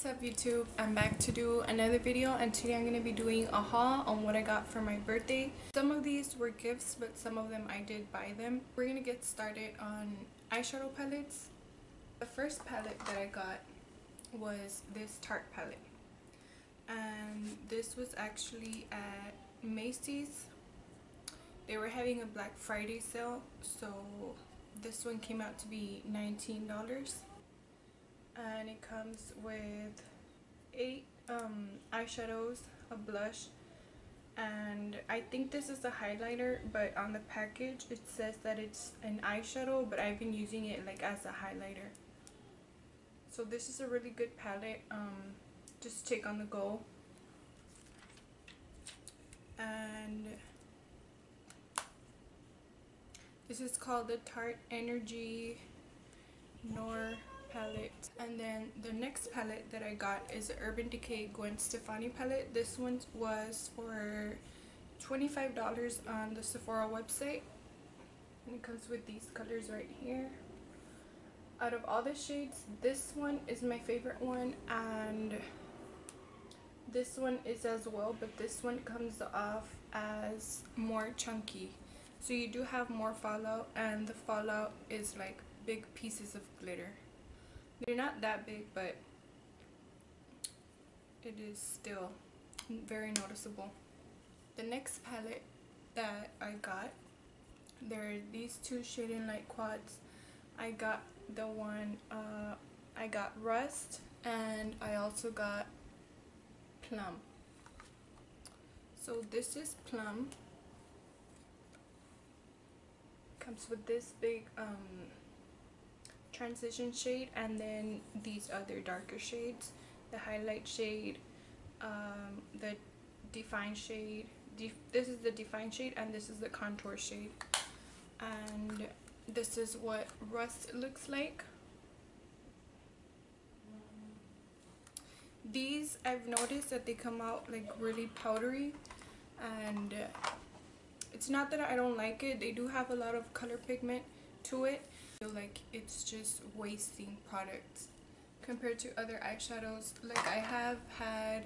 up YouTube? I'm back to do another video, and today I'm going to be doing a haul on what I got for my birthday. Some of these were gifts, but some of them I did buy them. We're going to get started on eyeshadow palettes. The first palette that I got was this Tarte palette, and this was actually at Macy's. They were having a Black Friday sale, so this one came out to be $19. And it comes with 8 eyeshadows, a blush, and I think this is a highlighter, but on the package it says that it's an eyeshadow, but I've been using it like as a highlighter. So this is a really good palette, just take on the go. And this is called the Tarte Energy Noir palette. And then the next palette that I got is the Urban Decay Gwen Stefani palette. This one was for $25 on the Sephora website, and it comes with these colors right here. Out of all the shades, this one is my favorite one, and this one is as well, but this one comes off as more chunky, so you do have more fallout, and the fallout is like big pieces of glitter. They're not that big, but it is still very noticeable. The next palette that I got, there are these two shading light quads. I got the one, I got Rust, and I also got Plum. So this is Plum. Comes with this big transition shade, and then these other darker shades, the highlight shade, the define shade, this is the define shade, and this is the contour shade. And this is what Rust looks like. These, I've noticed that they come out like really powdery, and it's not that I don't like it. They do have a lot of color pigment to it. I feel like it's just wasting products compared to other eyeshadows. Like, I have had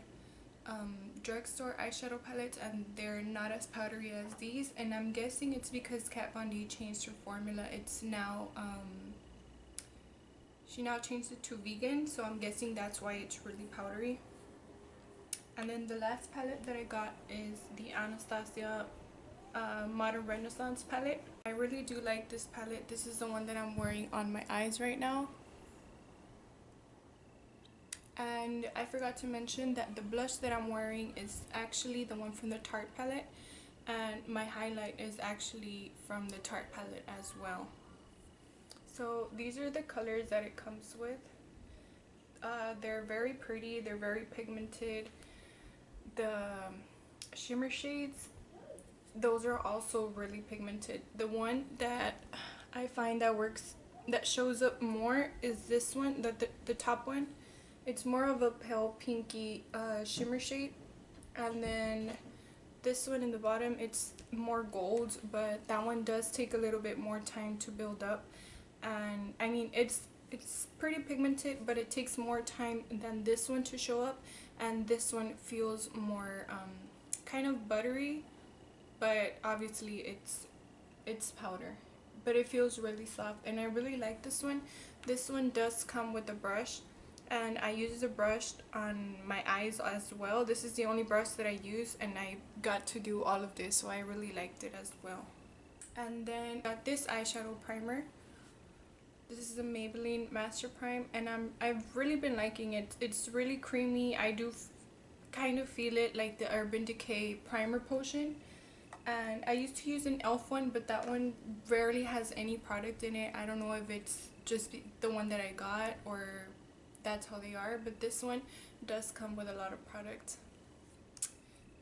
drugstore eyeshadow palettes, and they're not as powdery as these, and I'm guessing it's because Kat Von D changed her formula. It's now she now changed it to vegan, so I'm guessing that's why it's really powdery. And then the last palette that I got is the Anastasia Modern Renaissance palette. I really do like this palette. This is the one that I'm wearing on my eyes right now. And I forgot to mention that the blush that I'm wearing is actually the one from the Tarte palette, and my highlight is actually from the Tarte palette as well. So these are the colors that it comes with. They're very pretty, they're very pigmented. The shimmer shades, those are also really pigmented. The one that I find that works, that shows up more, is this one, the top one. It's more of a pale pinky shimmer shade, and then this one in the bottom, it's more gold, but that one does take a little bit more time to build up. And I mean, it's pretty pigmented, but it takes more time than this one to show up, and this one feels more kind of buttery, but obviously it's powder, but it feels really soft, and I really like this one. This one does come with a brush, and I use the brush on my eyes as well. This is the only brush that I use, and I got to do all of this, so I really liked it as well. And then got this eyeshadow primer. This is the Maybelline Master Prime, and I've really been liking it. It's really creamy. I do kind of feel it like the Urban Decay primer potion. And I used to use an e.l.f. one, but that one rarely has any product in it. I don't know if it's just the one that I got or that's how they are, but this one does come with a lot of product.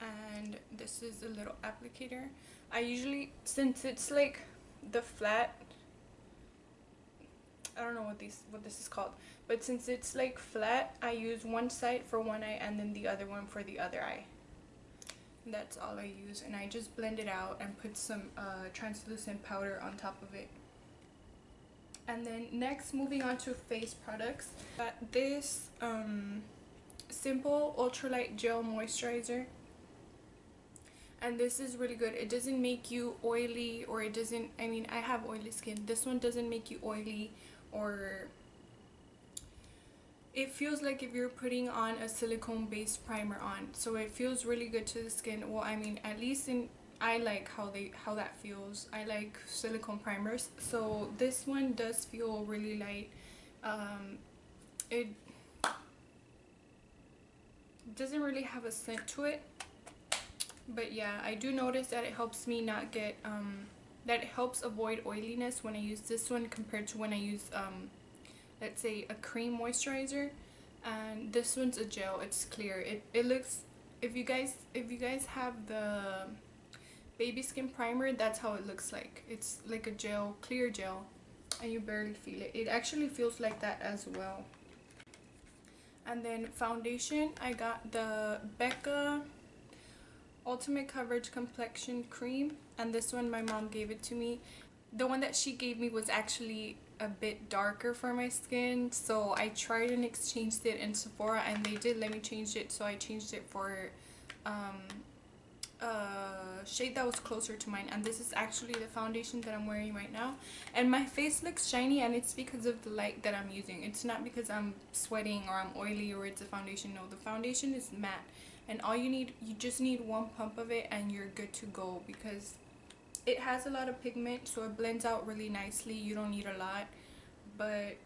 And this is a little applicator. I usually, since it's like the flat, I don't know what this is called, but since it's like flat, I use one side for one eye and then the other one for the other eye. And that's all I use, and I just blend it out and put some translucent powder on top of it. And then next, moving on to face products. Got this Simple Ultralight Gel Moisturizer, and this is really good. It doesn't make you oily, or it doesn't, I mean, I have oily skin. This one doesn't make you oily, or it feels like if you're putting on a silicone based primer on, so it feels really good to the skin. Well, I mean, at least in, I like how that feels. I like silicone primers, so this one does feel really light. It doesn't really have a scent to it, but yeah, I do notice that it helps me not get that it helps avoid oiliness when I use this one compared to when I use let's say a cream moisturizer. And this one's a gel. It's clear. It looks, if you guys have the baby skin primer, that's how it looks like. It's like a gel, clear gel, and you barely feel it. It actually feels like that as well. And then foundation, I got the Becca Ultimate Coverage Complexion Cream, and this one my mom gave it to me. The one that she gave me was actually a bit darker for my skin, so I tried and exchanged it in Sephora, and they did let me change it, so I changed it for shade that was closer to mine. And this is actually the foundation that I'm wearing right now, and my face looks shiny, and it's because of the light that I'm using. It's not because I'm sweating or I'm oily or it's a foundation. No, the foundation is matte, and all you just need one pump of it and you're good to go, because it has a lot of pigment, so it blends out really nicely. You don't need a lot, but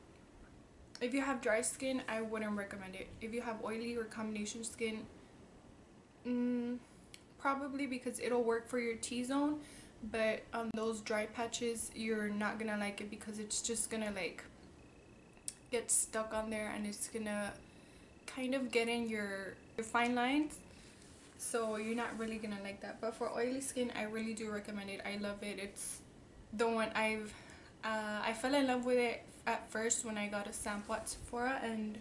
if you have dry skin, I wouldn't recommend it. If you have oily or combination skin, probably, because it'll work for your T-zone, but on those dry patches, you're not gonna like it, because it's just gonna like get stuck on there, and it's gonna kind of get in your fine lines, so you're not really gonna like that. But for oily skin, I really do recommend it. I love it. It's the one I fell in love with it at first when I got a sample at Sephora, and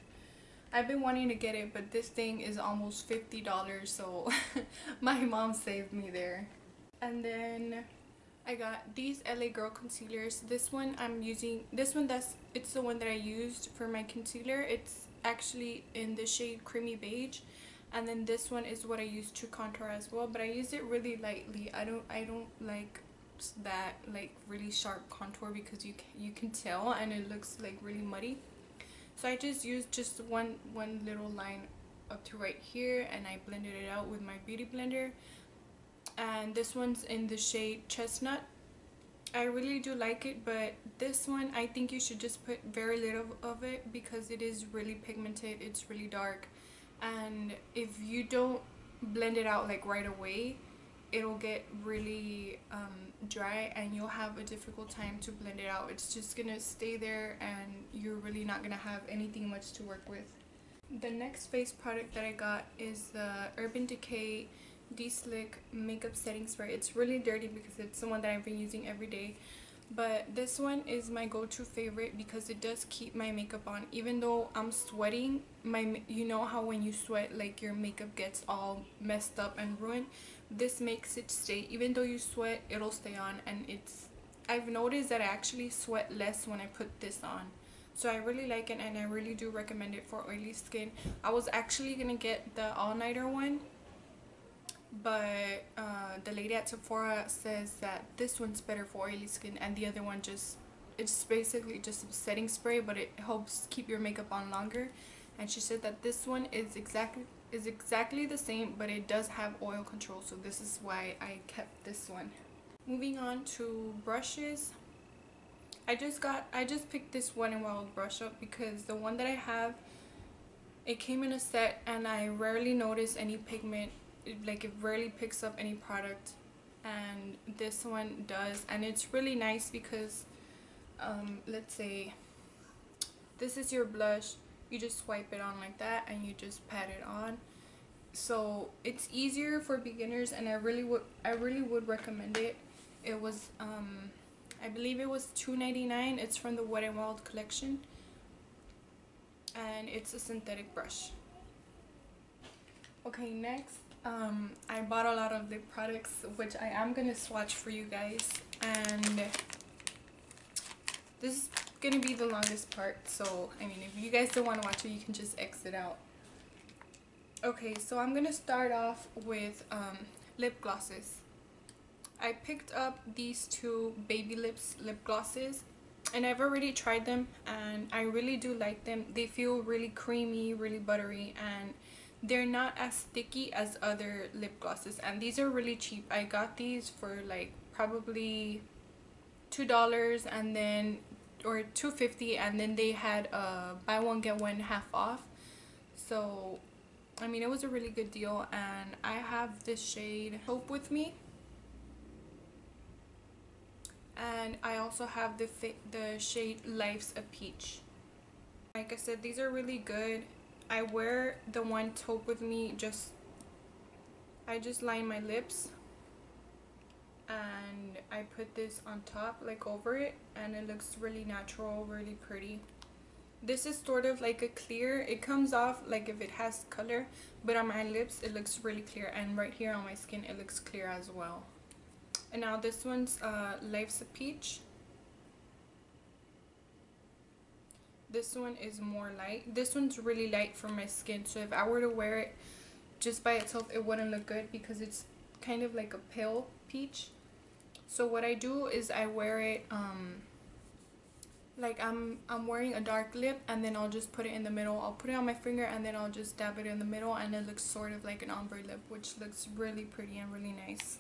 I've been wanting to get it, but this thing is almost $50, so my mom saved me there. And then I got these LA Girl concealers. This one I'm using, it's the one that I used for my concealer. It's actually in the shade Creamy Beige, and then this one is what I use to contour as well, but I use it really lightly. I don't like that like really sharp contour, because you can tell, and it looks like really muddy. So I just used just one little line up to right here, and I blended it out with my beauty blender. And this one's in the shade Chestnut. I really do like it, but this one I think you should just put very little of it, because it is really pigmented. It's really dark, and if you don't blend it out like right away, it'll get really dry, and you'll have a difficult time to blend it out. It's just gonna stay there, and you're really not gonna have anything much to work with. The next face product that I got is the Urban Decay De-Slick Makeup Setting Spray. It's really dirty because it's the one that I've been using every day, but this one is my go-to favorite because it does keep my makeup on. Even though I'm sweating, you know how when you sweat, like your makeup gets all messed up and ruined? This makes it stay. Even though you sweat, it'll stay on, and I've noticed that I actually sweat less when I put this on. So I really like it, and I really do recommend it for oily skin. I was actually gonna get the all-nighter one, but the lady at Sephora says that this one's better for oily skin, and the other one it's basically just a setting spray, but it helps keep your makeup on longer. And she said that this one is exactly the same, but it does have oil control, so this is why I kept this one. Moving on to brushes, I just picked this Wet n Wild brush up because the one that I have, it came in a set, and I rarely notice any pigment. It rarely picks up any product, and this one does. And it's really nice because let's say this is your blush, you just swipe it on like that, and you just pat it on. So it's easier for beginners, and I really would recommend it. It was I believe it was $2.99. It's from the Wet n Wild collection, and it's a synthetic brush. Okay, next, I bought a lot of lip products, which I am gonna swatch for you guys, and this is gonna be the longest part, so I mean, if you guys don't want to watch it, you can just exit out. Okay, so I'm gonna start off with lip glosses. I picked up these two Baby Lips lip glosses, and I've already tried them and I really do like them. They feel really creamy, really buttery, and they're not as sticky as other lip glosses, and these are really cheap. I got these for like probably $2 and then or $2.50, and then they had buy one get one half off. So I mean, it was a really good deal, and I have this shade Hope with me, and I also have the shade Life's a Peach. Like I said, these are really good. I wear the one Taupe with me, I just line my lips and I put this on top, like over it, and it looks really natural, really pretty. This is sort of like a clear, it comes off like if it has color, but on my lips it looks really clear, and right here on my skin it looks clear as well. And now this one's Life's a Peach. This one is more light. This one's really light for my skin, so if I were to wear it just by itself it wouldn't look good because it's kind of like a pale peach. So what I do is I wear it like I'm wearing a dark lip, and then I'll just put it in the middle. I'll put it on my finger and then I'll just dab it in the middle, and it looks sort of like an ombre lip, which looks really pretty and really nice.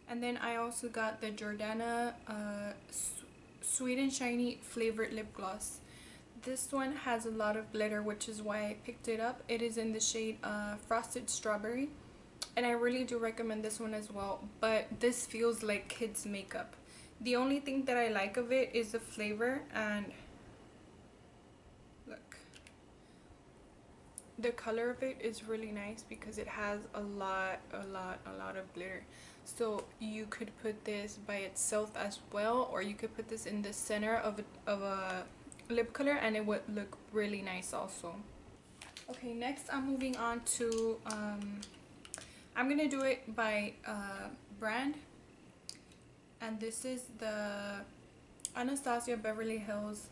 And then I also got the Jordana Sweet and Shiny flavored lip gloss. This one has a lot of glitter, which is why I picked it up. It is in the shade Frosted Strawberry, and I really do recommend this one as well, but this feels like kids makeup. The only thing that I like of it is the flavor, and look, the color of it is really nice because it has a lot of glitter. So you could put this by itself as well, or you could put this in the center of a lip color and it would look really nice also. Okay, next I'm moving on to I'm gonna do it by brand, and this is the Anastasia Beverly Hills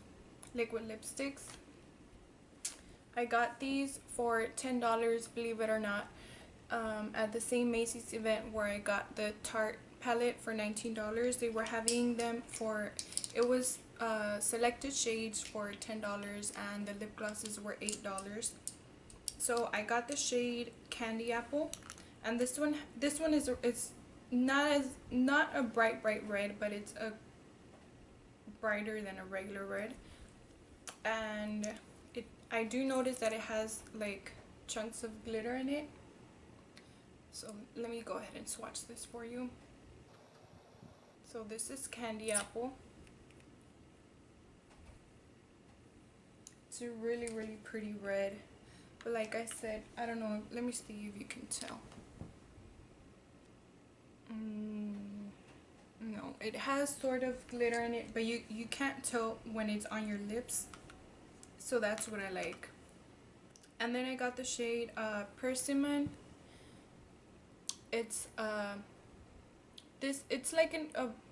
liquid lipsticks. I got these for $10, believe it or not, at the same Macy's event where I got the Tarte palette for $19. They were having them for, it was selected shades for $10 and the lip glosses were $8. So I got the shade Candy Apple, and this one is, it's not a bright red, but it's a brighter than a regular red, and I do notice that it has like chunks of glitter in it. So let me go ahead and swatch this for you. So this is Candy Apple. It's a really pretty red, but like I said, I don't know, let me see if you can tell. No, it has sort of glitter in it, but you can't tell when it's on your lips, so that's what I like. And then I got the shade Persimmon. It's it's like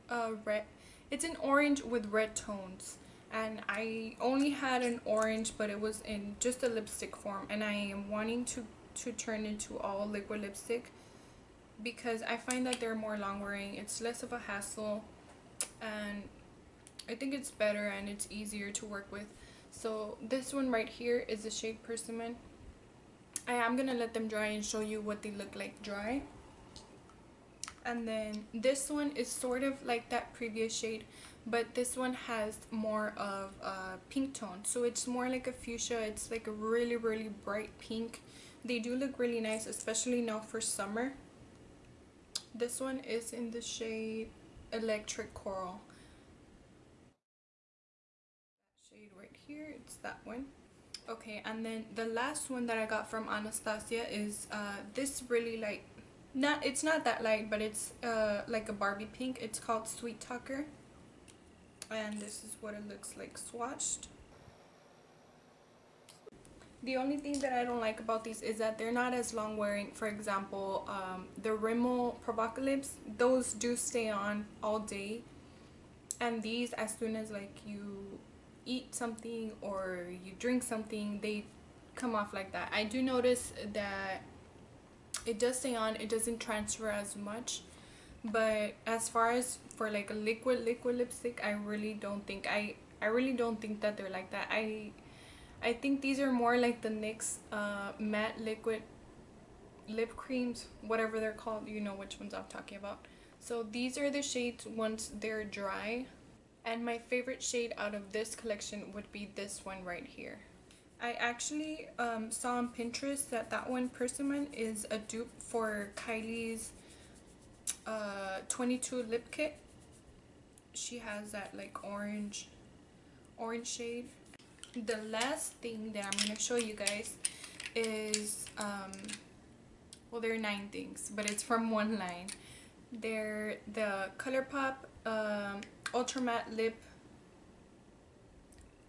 a red, it's an orange with red tones, and I only had an orange, but it was in just a lipstick form, and I am wanting to turn into all liquid lipstick because I find that they're more long wearing, it's less of a hassle, and I think it's better and it's easier to work with. So this one right here is the shade Persimmon. I am gonna let them dry and show you what they look like dry. And then this one is sort of like that previous shade, but this one has more of a pink tone, so it's more like a fuchsia. It's like a really bright pink. They do look really nice, especially now for summer. This one is in the shade Electric Coral. Shade right here, it's that one. Okay, and then the last one that I got from Anastasia is this really light, it's not that light, but it's like a Barbie pink. It's called Sweet Talker, and this is what it looks like swatched. The only thing that I don't like about these is that they're not as long wearing. For example, the Rimmel Provocalips, those do stay on all day, and these, as soon as like you eat something or you drink something, they come off like that. I do notice that it does stay on, it doesn't transfer as much, but as far as for like a liquid lipstick, I really don't think I really don't think that they're like that. I think these are more like the NYX matte liquid lip creams, whatever they're called. You know which ones I'm talking about. So these are the shades once they're dry, and my favorite shade out of this collection would be this one right here. I actually saw on Pinterest that that one persimmon is a dupe for Kylie's 22 lip kit. She has that like orange shade. The last thing that I'm going to show you guys is well, there are 9 things, but it's from one line. They're the ColourPop Ultra Matte Lip,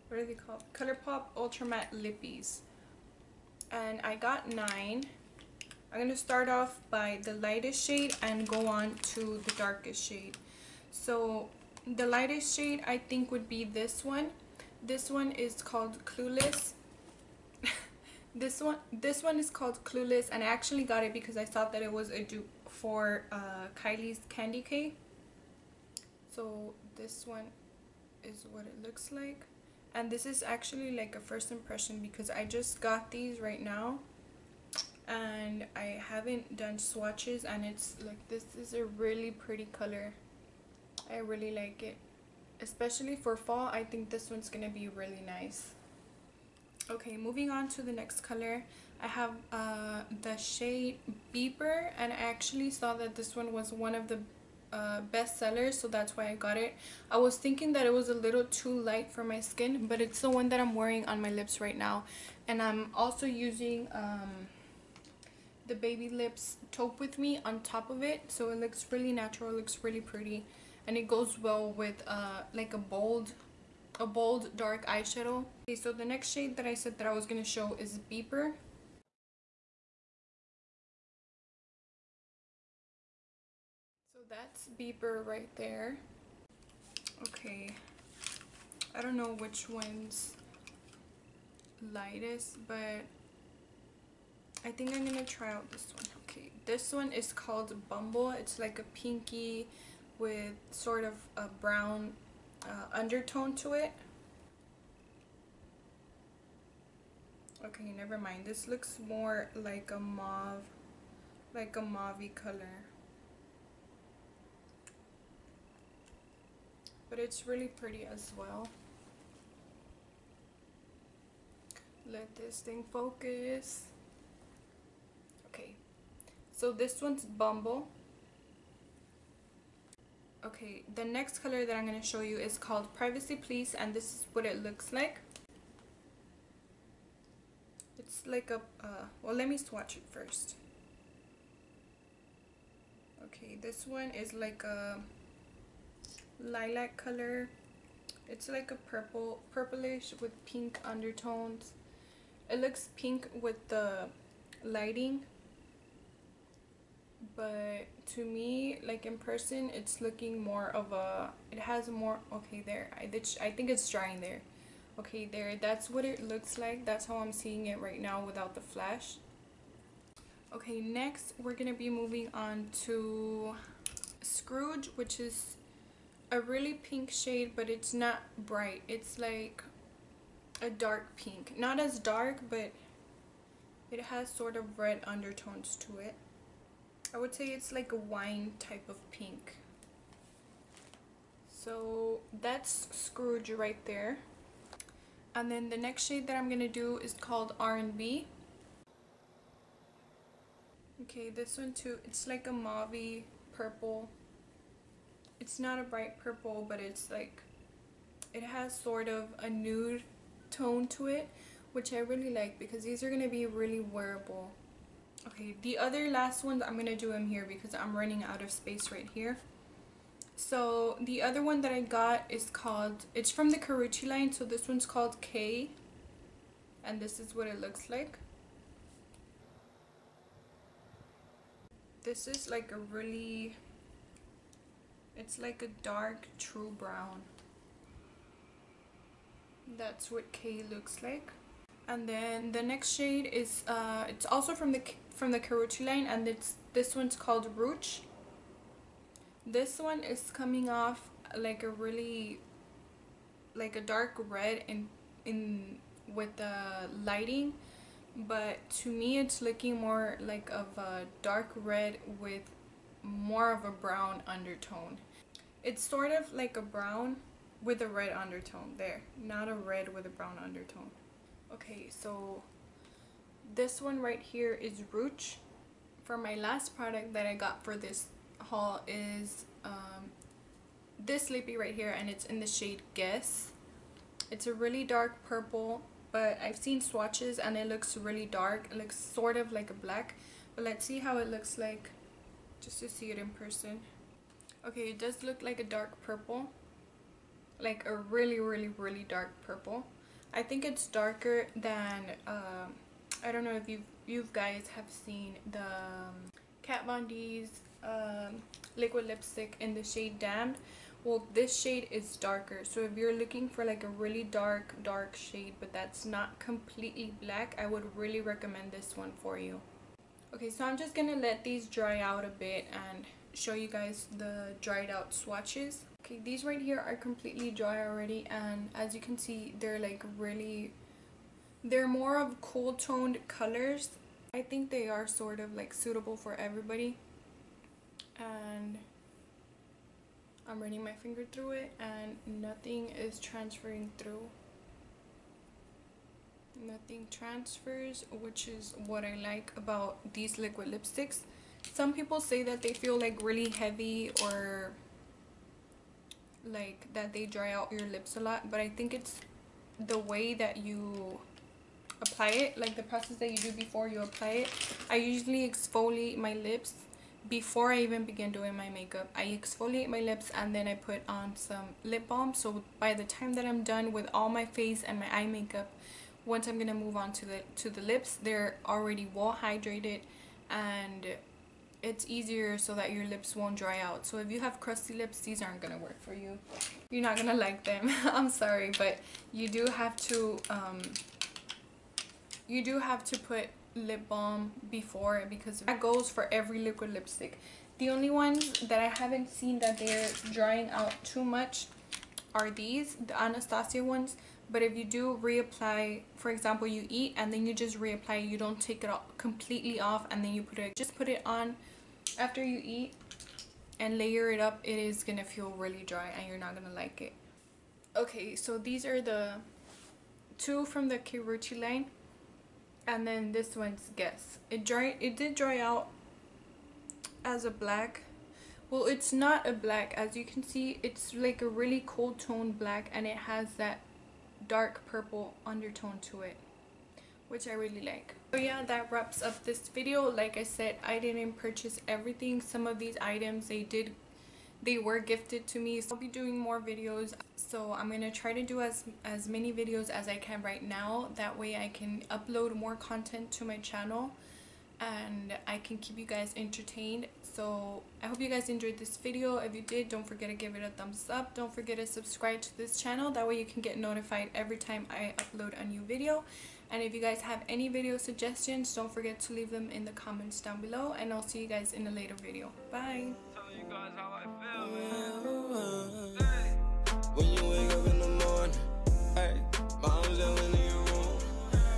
what are they called? ColourPop Ultra Matte Lippies. And I got 9. I'm going to start off by the lightest shade and go on to the darkest shade. So the lightest shade I think would be this one. This one is called Clueless. This one is called Clueless, and I actually got it because I thought that it was a dupe for Kylie's Candy K. So this one is what it looks like, and this is actually like a first impression because I just got these right now and I haven't done swatches, and it's like, this is a really pretty color. I really like it, especially for fall. I think this one's gonna be really nice. Okay, moving on to the next color. I have the shade Beeper, and I actually saw that this one was one of the best sellers, so that's why I got it. I was thinking that it was a little too light for my skin, but it's the one that I'm wearing on my lips right now. And I'm also using the Baby Lips taupe with me on top of it, so it looks really natural, looks really pretty, and it goes well with like a bold dark eyeshadow. Okay, so the next shade that I said that I was going to show is Beeper. So that's Beeper right there. Okay, I don't know which one's lightest, but I think I'm gonna try out this one. Okay, this one is called Bumble. It's like a pinky with sort of a brown undertone to it. Okay, never mind. This looks more like a mauve, like a mauvey color. But it's really pretty as well. Let this thing focus. Okay, so this one's Bumble. Okay, the next color that I'm going to show you is called Privacy Please, and this is what it looks like. It's like a, well, let me swatch it first. Okay, this one is like a lilac color. It's like a purplish with pink undertones. It looks pink with the lighting, but to me, like in person, it's looking more of a, it has more, okay, there, I think it's drying there. Okay, there, that's what it looks like. That's how I'm seeing it right now without the flash. Okay, next we're gonna be moving on to Scrooge, which is a really pink shade, but it's not bright. It's like a dark pink. Not as dark, but it has sort of red undertones to it. I would say it's like a wine type of pink. So that's Scrooge right there. And then the next shade that I'm gonna do is called R&B. Okay, this one too, it's like a mauve purple. It's not a bright purple, but it's like, it has sort of a nude tone to it, which I really like because these are gonna be really wearable. Okay, the other last ones I'm gonna do them here because I'm running out of space right here. So the other one that I got is called, it's from the Carucci line, so this one's called K, and this is what it looks like. This is like a really, it's like a dark true brown. That's what K looks like. And then the next shade is it's also from the Karuchi line, and this one's called Rouge. This one is coming off like a really like a dark red in with the lighting, but to me it's looking more like of a dark red with more of a brown undertone. It's sort of like a brown with a red undertone there, not a red with a brown undertone. Okay, so this one right here is Rouge. For my last product that I got for this haul is this lippy right here, and it's in the shade Guess. It's a really dark purple, but I've seen swatches and it looks really dark. It looks sort of like a black, but let's see how it looks like just to see it in person. Okay, it does look like a dark purple, like a really dark purple. I think it's darker than I don't know if you guys have seen the Kat Von D's liquid lipstick in the shade Damned. Well, this shade is darker, so if you're looking for like a really dark shade but that's not completely black, I would really recommend this one for you. Okay, so I'm just gonna let these dry out a bit and show you guys the dried out swatches. Okay, these right here are completely dry already, and as you can see, they're like they're more of cool toned colors. I think they are sort of like suitable for everybody, and I'm running my finger through it and nothing is transferring through. Nothing transfers, which is what I like about these liquid lipsticks. Some people say that they feel like really heavy or like that they dry out your lips a lot, but I think it's the way that you apply it, like the process that you do before you apply it. I usually exfoliate my lips before I even begin doing my makeup. I exfoliate my lips and then I put on some lip balm, so by the time that I'm done with all my face and my eye makeup, once I'm gonna move on to the lips, they're already well hydrated and it's easier so that your lips won't dry out. So if you have crusty lips, these aren't gonna work for you. You're not gonna like them. I'm sorry, but you do have to put lip balm before, because that goes for every liquid lipstick. The only ones that I haven't seen that they're drying out too much are these, the Anastasia ones. But if you do reapply, for example, you eat and then you just reapply, you don't take it completely off and then you just put it on after you eat and layer it up, it is gonna feel really dry and you're not gonna like it. Okay, so these are the two from the Karuchi line, and then this one's Guess. It did dry out as a black. Well, it's not a black, as you can see. It's like a really cool tone black, and it has that dark purple undertone to it, which I really like. So yeah, that wraps up this video. Like I said, I didn't purchase everything. Some of these items they were gifted to me, so I'll be doing more videos. So I'm gonna try to do as many videos as I can right now, that way I can upload more content to my channel and I can keep you guys entertained. So I hope you guys enjoyed this video. If you did, don't forget to give it a thumbs up. Don't forget to subscribe to this channel, that way you can get notified every time I upload a new video. And if you guys have any video suggestions, don't forget to leave them in the comments down below, and I'll see you guys in a later video. Bye. When you wake up in the morning, hey, mom's yelling in your room,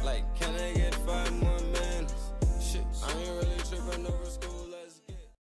like, can I get 5 more minutes? Shit, I ain't really tripping over